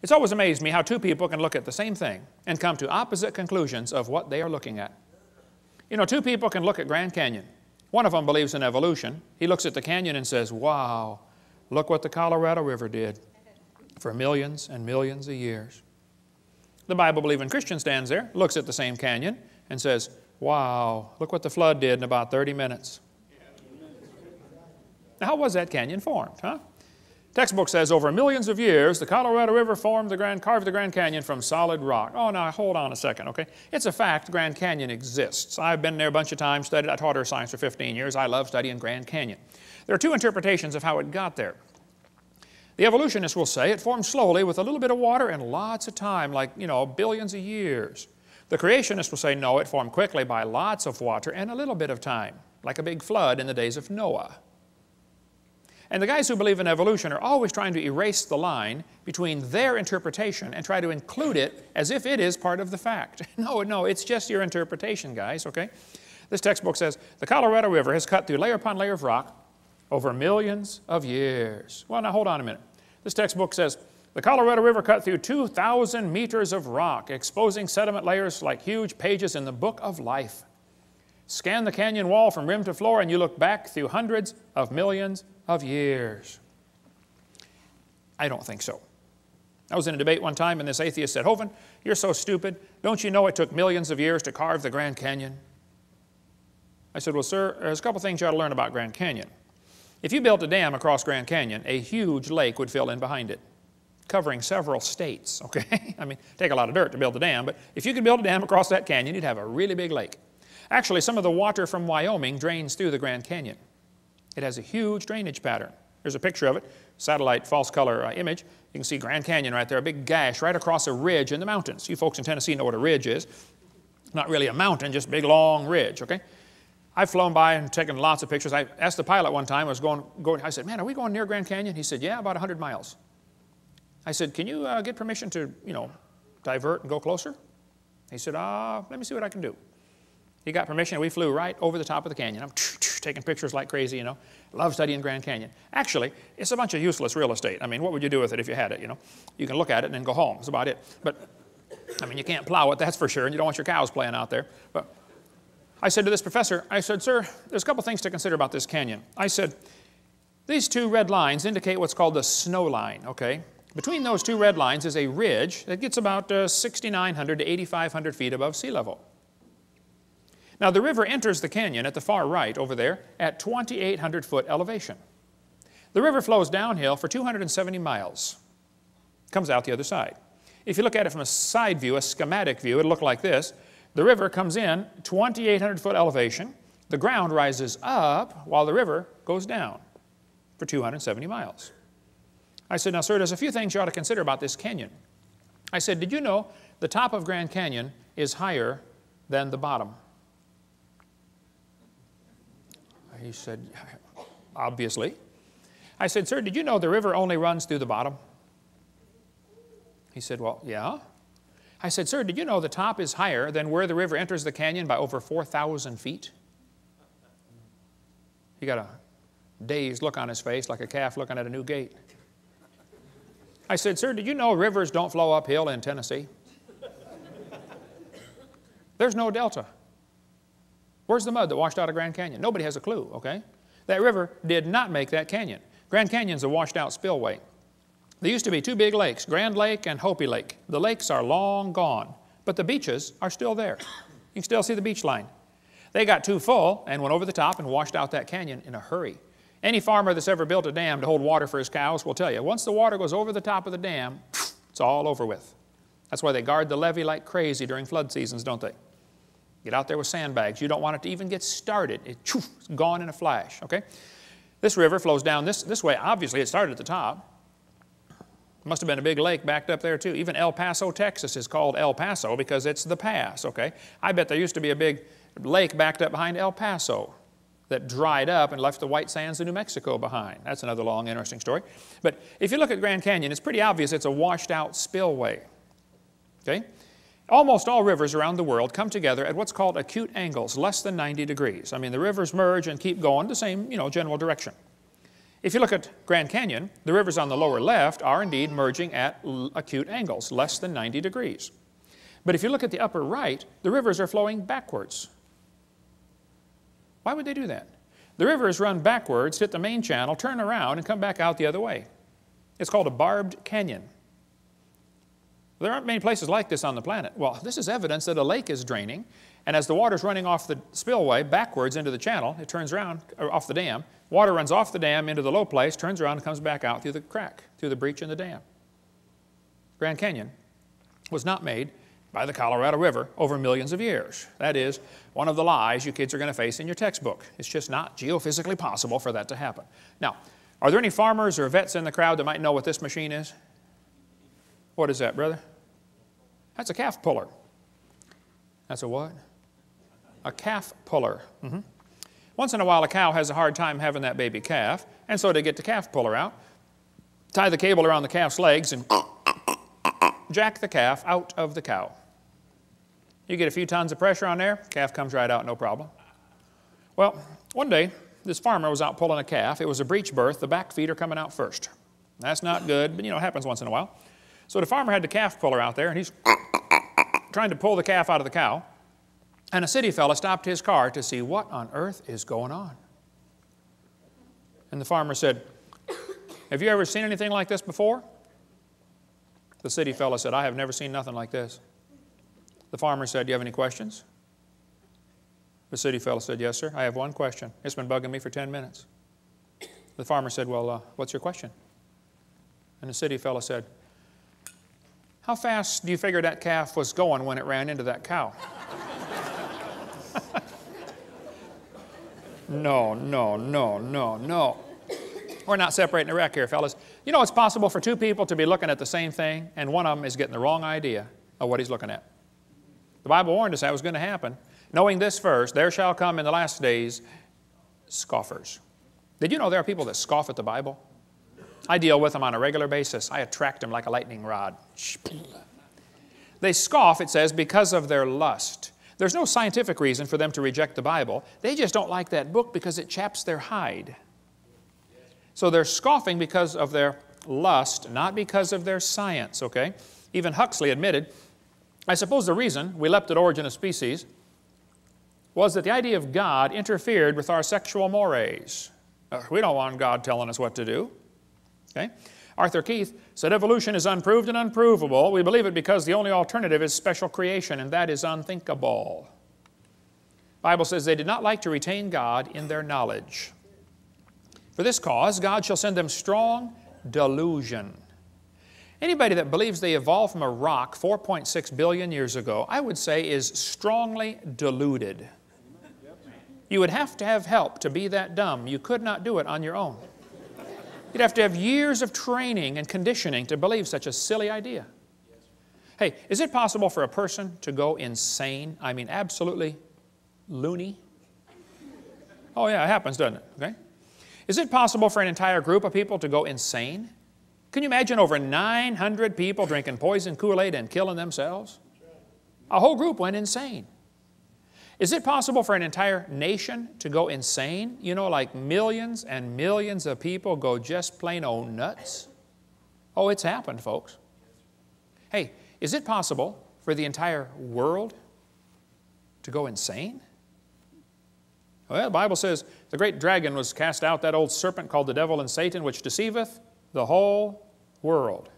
It's always amazed me how two people can look at the same thing and come to opposite conclusions of what they are looking at. You know, two people can look at Grand Canyon. One of them believes in evolution. He looks at the canyon and says, wow, look what the Colorado River did for millions and millions of years. The Bible-believing Christian stands there, looks at the same canyon, and says, wow, look what the flood did in about 30 minutes. Now, how was that canyon formed, huh? Textbook says over millions of years, the Colorado River carved the Grand Canyon from solid rock. Oh, now hold on a second, okay? It's a fact Grand Canyon exists. I've been there a bunch of times, studied. I taught earth science for 15 years. I love studying Grand Canyon. There are two interpretations of how it got there. The evolutionists will say it formed slowly with a little bit of water and lots of time, like, you know, billions of years. The creationists will say, no, it formed quickly by lots of water and a little bit of time, like a big flood in the days of Noah. And the guys who believe in evolution are always trying to erase the line between their interpretation and try to include it as if it is part of the fact. No, it's just your interpretation, guys, okay? This textbook says, the Colorado River has cut through layer upon layer of rock over millions of years. Well, now hold on a minute. This textbook says, the Colorado River cut through 2,000 meters of rock, exposing sediment layers like huge pages in the book of life. Scan the canyon wall from rim to floor and you look back through hundreds of millions of years. I don't think so. I was in a debate one time and this atheist said, Hovind, you're so stupid. Don't you know it took millions of years to carve the Grand Canyon? I said, well, sir, there's a couple things you ought to learn about Grand Canyon. If you built a dam across Grand Canyon, a huge lake would fill in behind it, covering several states, okay? I mean, take a lot of dirt to build a dam, but if you could build a dam across that canyon, you'd have a really big lake. Actually, some of the water from Wyoming drains through the Grand Canyon. It has a huge drainage pattern. There's a picture of it, satellite false color image. You can see Grand Canyon right there, a big gash right across a ridge in the mountains. You folks in Tennessee know what a ridge is. Not really a mountain, just a big long ridge, okay? I've flown by and taken lots of pictures. I asked the pilot one time, I said, man, are we going near Grand Canyon? He said, yeah, about 100 miles. I said, can you get permission to, you know, divert and go closer? He said, let me see what I can do. He got permission, and we flew right over the top of the canyon. I'm taking pictures like crazy, you know. Love studying Grand Canyon. Actually, it's a bunch of useless real estate. I mean, what would you do with it if you had it, you know? You can look at it and then go home. That's about it. But, I mean, you can't plow it, that's for sure, and you don't want your cows playing out there. But I said to this professor, I said, sir, there's a couple things to consider about this canyon. I said, these two red lines indicate what's called the snow line, okay? Between those two red lines is a ridge that gets about 6,900 to 8,500 feet above sea level. Now, the river enters the canyon at the far right over there at 2,800 foot elevation. The river flows downhill for 270 miles. Comes out the other side. If you look at it from a side view, a schematic view, it'll look like this. The river comes in 2,800 foot elevation. The ground rises up while the river goes down for 270 miles. I said, now, sir, there's a few things you ought to consider about this canyon. I said, did you know the top of Grand Canyon is higher than the bottom? He said, obviously. I said, sir, did you know the river only runs through the bottom? He said, well, yeah. I said, sir, did you know the top is higher than where the river enters the canyon by over 4,000 feet? He got a dazed look on his face like a calf looking at a new gate. I said, sir, did you know rivers don't flow uphill in Tennessee? There's no delta. Where's the mud that washed out of Grand Canyon? Nobody has a clue, okay? That river did not make that canyon. Grand Canyon's a washed out spillway. There used to be two big lakes, Grand Lake and Hopi Lake. The lakes are long gone, but the beaches are still there. You can still see the beach line. They got too full and went over the top and washed out that canyon in a hurry. Any farmer that's ever built a dam to hold water for his cows will tell you, once the water goes over the top of the dam, it's all over with. That's why they guard the levee like crazy during flood seasons, don't they? Get out there with sandbags. You don't want it to even get started. It's gone in a flash, okay? This river flows down this way. Obviously, it started at the top. Must have been a big lake backed up there, too. Even El Paso, Texas is called El Paso because it's the pass, okay? I bet there used to be a big lake backed up behind El Paso that dried up and left the white sands of New Mexico behind. That's another long, interesting story. But if you look at Grand Canyon, it's pretty obvious it's a washed-out spillway, okay? Almost all rivers around the world come together at what's called acute angles, less than 90 degrees. I mean, the rivers merge and keep going the same, you know, general direction. If you look at Grand Canyon, the rivers on the lower left are indeed merging at acute angles, less than 90 degrees. But if you look at the upper right, the rivers are flowing backwards. Why would they do that? The rivers run backwards, hit the main channel, turn around, and come back out the other way. It's called a barbed canyon. There aren't many places like this on the planet. Well, this is evidence that a lake is draining, and as the water's running off the spillway backwards into the channel, it turns around, or off the dam. Water runs off the dam into the low place, turns around, and comes back out through the crack, through the breach in the dam. Grand Canyon was not made by the Colorado River over millions of years. That is one of the lies you kids are going to face in your textbook. It's just not geophysically possible for that to happen. Now, are there any farmers or vets in the crowd that might know what this machine is? What is that, brother? That's a calf puller. That's a what? A calf puller. Once in a while, a cow has a hard time having that baby calf, and so they get the calf puller out, tie the cable around the calf's legs, and jack the calf out of the cow. You get a few tons of pressure on there, calf comes right out, no problem. Well, one day, this farmer was out pulling a calf. It was a breech birth. The back feet are coming out first. That's not good, but you know, it happens once in a while. So the farmer had the calf puller out there, and he's trying to pull the calf out of the cow. And a city fella stopped his car to see what on earth is going on. And the farmer said, "Have you ever seen anything like this before?" The city fella said, "I have never seen nothing like this." The farmer said, "Do you have any questions?" The city fellow said, "Yes, sir, I have one question. It's been bugging me for 10 minutes. The farmer said, "Well, what's your question?" And the city fellow said, "How fast do you figure that calf was going when it ran into that cow?" No, no, no, no, no. We're not separating the wreck here, fellas. You know, it's possible for two people to be looking at the same thing, and one of them is getting the wrong idea of what he's looking at. The Bible warned us that was going to happen. Knowing this first, there shall come in the last days scoffers. Did you know there are people that scoff at the Bible? I deal with them on a regular basis. I attract them like a lightning rod. They scoff, it says, because of their lust. There's no scientific reason for them to reject the Bible. They just don't like that book because it chaps their hide. So they're scoffing because of their lust, not because of their science, okay? Even Huxley admitted, I suppose the reason we leapt at origin of species was that the idea of God interfered with our sexual mores. We don't want God telling us what to do. Okay? Arthur Keith said evolution is unproved and unprovable. We believe it because the only alternative is special creation, and that is unthinkable. The Bible says they did not like to retain God in their knowledge. For this cause, God shall send them strong delusion. Anybody that believes they evolved from a rock 4.6 billion years ago, I would say is strongly deluded. You would have to have help to be that dumb. You could not do it on your own. You'd have to have years of training and conditioning to believe such a silly idea. Hey, is it possible for a person to go insane? I mean, absolutely loony? Oh yeah, it happens, doesn't it? Okay? Is it possible for an entire group of people to go insane? Can you imagine over 900 people drinking poison Kool-Aid and killing themselves? A whole group went insane. Is it possible for an entire nation to go insane? You know, like millions and millions of people go just plain old nuts? Oh, it's happened, folks. Hey, is it possible for the entire world to go insane? Well, the Bible says the great dragon was cast out, that old serpent called the devil and Satan, which deceiveth the whole world.